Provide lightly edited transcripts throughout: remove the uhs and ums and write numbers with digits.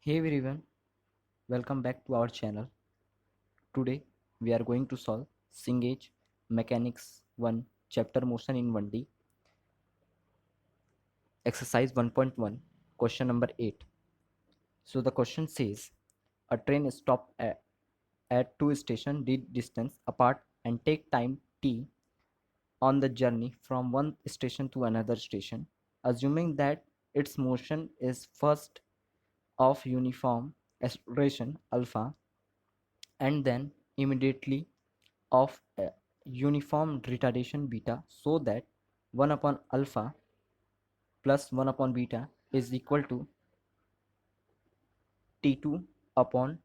Hey everyone, welcome back to our channel. Today we are going to solve Cengage Mechanics 1 Chapter Motion in 1D Exercise 1.1 Question number 8. So the question says a train stop at two stations d distance apart and take time t on the journey from one station to another station, assuming that its motion is first of uniform acceleration alpha and then immediately of uniform retardation beta, so that 1 upon alpha plus 1 upon beta is equal to T2 upon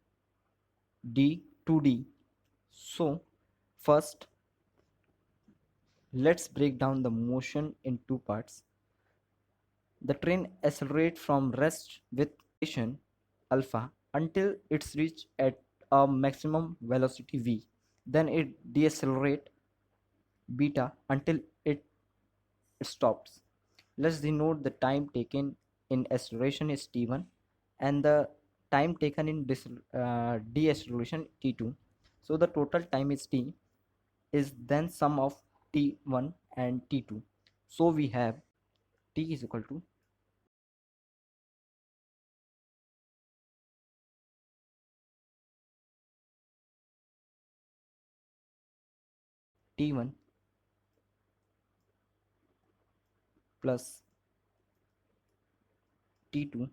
D2D. So first let's break down the motion in two parts. The train accelerates from rest with station alpha until it's reached at a maximum velocity v. Then it decelerate beta until it stops. Let's denote the time taken in acceleration is t1 and the time taken in deceleration t2. So the total time is t is then sum of t1 and t2. So we have t is equal to t1 plus t2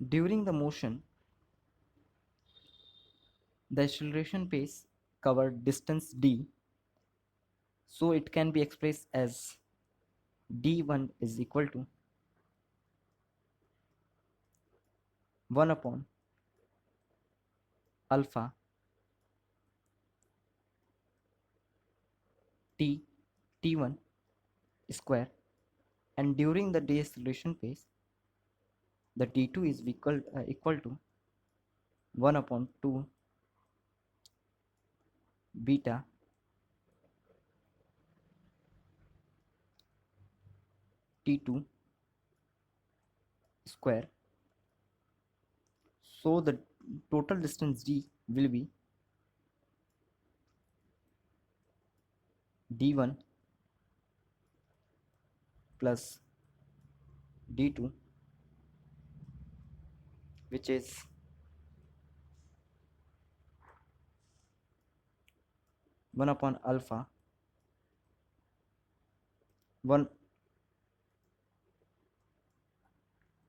during the motion. The acceleration pace covered distance d, so it can be expressed as d1 is equal to 1 upon alpha t t1 square, and during the deceleration phase the t2 is equal to 1 upon 2 beta t2 square. So the total distance d will be d1 plus d2, which is 1 upon alpha 1.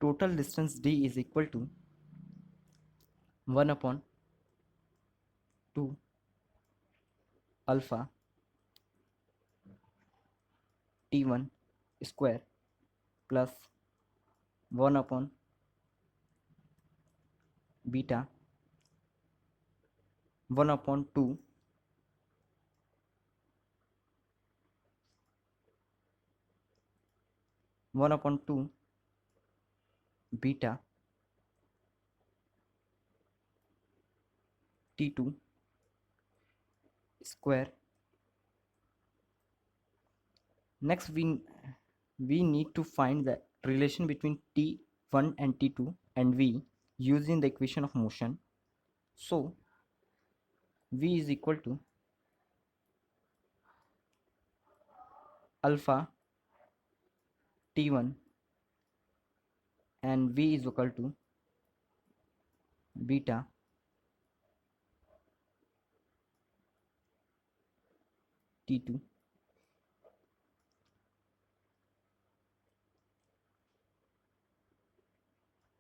Total distance d is equal to 1 upon 2 alpha t1 square plus 1 upon beta 1 upon 2 1 upon 2 beta t2 square. Next we need to find the relation between t1 and t2 and v using the equation of motion. So v is equal to alpha t1 and v is equal to beta t2.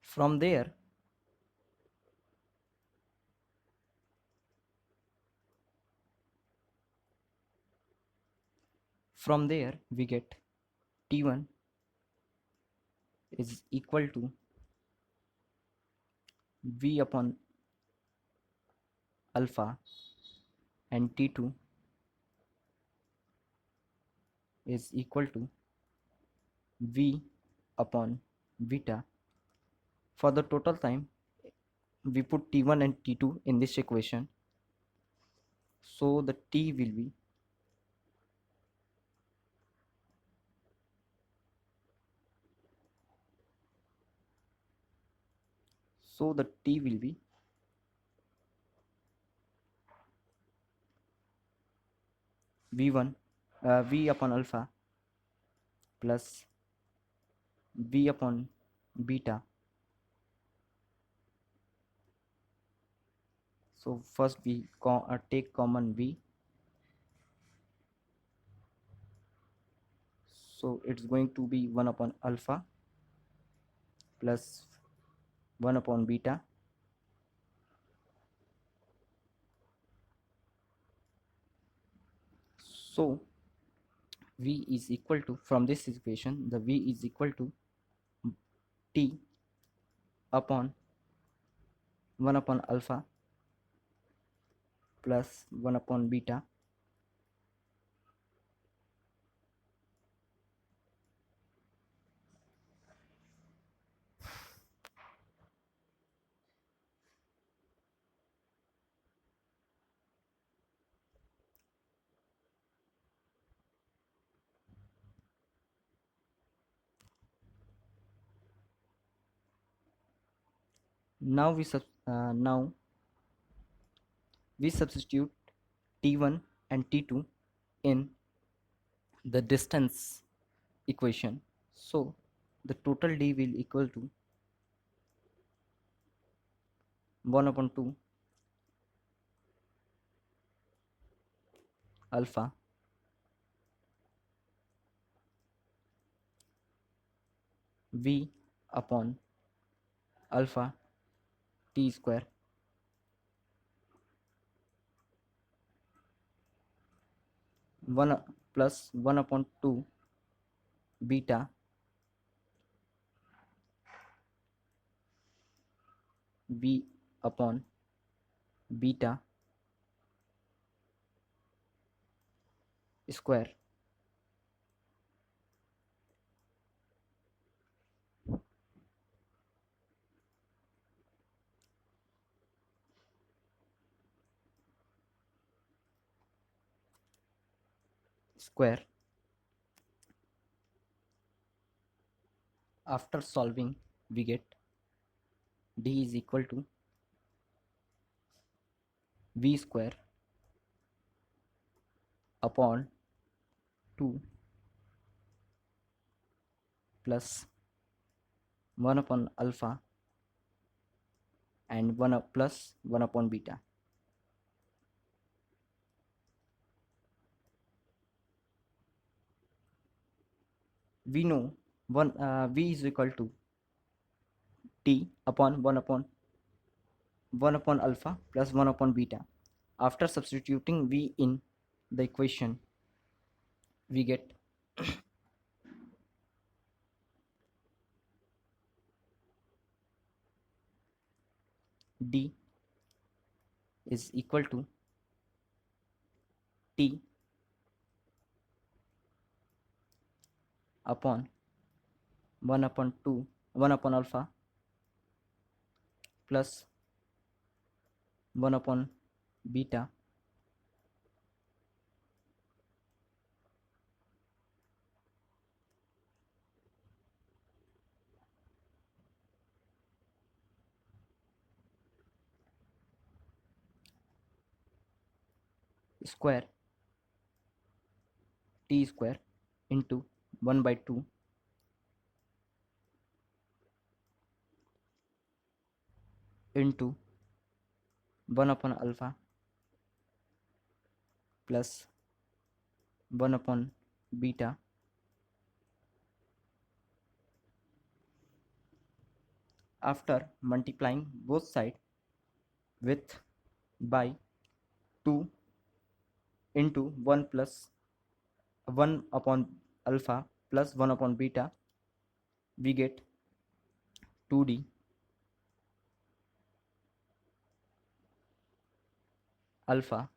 From there we get t1 is equal to v upon alpha and t2 is equal to v upon beta. For the total time we put t1 and t2 in this equation, so the t will be So the T will be V1 V upon alpha plus V upon beta. So first we take common V, so it's going to be 1 upon alpha plus 1 upon beta. So V is equal to, from this equation, the V is equal to T upon 1 upon alpha plus 1 upon beta. Now we substitute T1 and T2 in the distance equation. So the total D will equal to 1 upon 2 alpha V upon alpha T square 1 plus 1 upon 2 beta V upon beta square. Square. After solving, we get D is equal to V square upon 2 plus 1 upon alpha and 1 plus 1 upon beta. We know V is equal to T upon 1 upon alpha plus 1 upon beta. After substituting V in the equation, we get D is equal to T upon 1 upon 2 1 upon alpha plus 1 upon beta square T square into 1 by 2 into 1 upon alpha plus 1 upon beta. After multiplying both sides with by 2 into 1 plus 1 upon alpha plus 1 upon beta, we get 2D alpha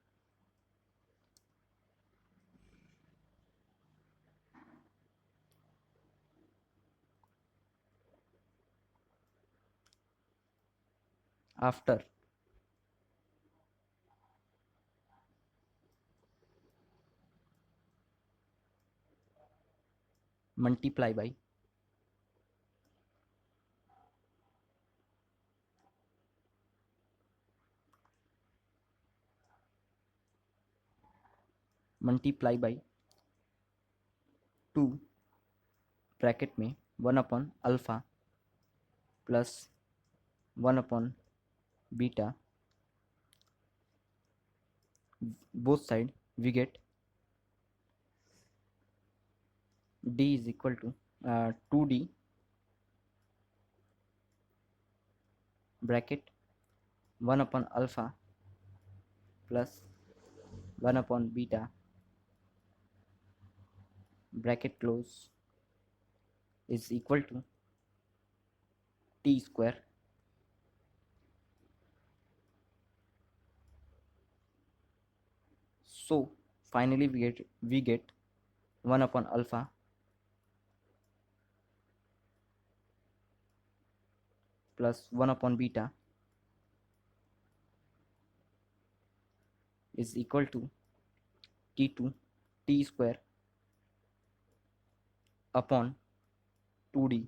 after multiply by multiply by 2 bracket में 1 upon alpha plus 1 upon beta, both side we get d is equal to 2d bracket 1 upon alpha plus 1 upon beta bracket close is equal to t square. So finally we get 1 upon alpha plus 1 upon beta is equal to t2 t square upon 2d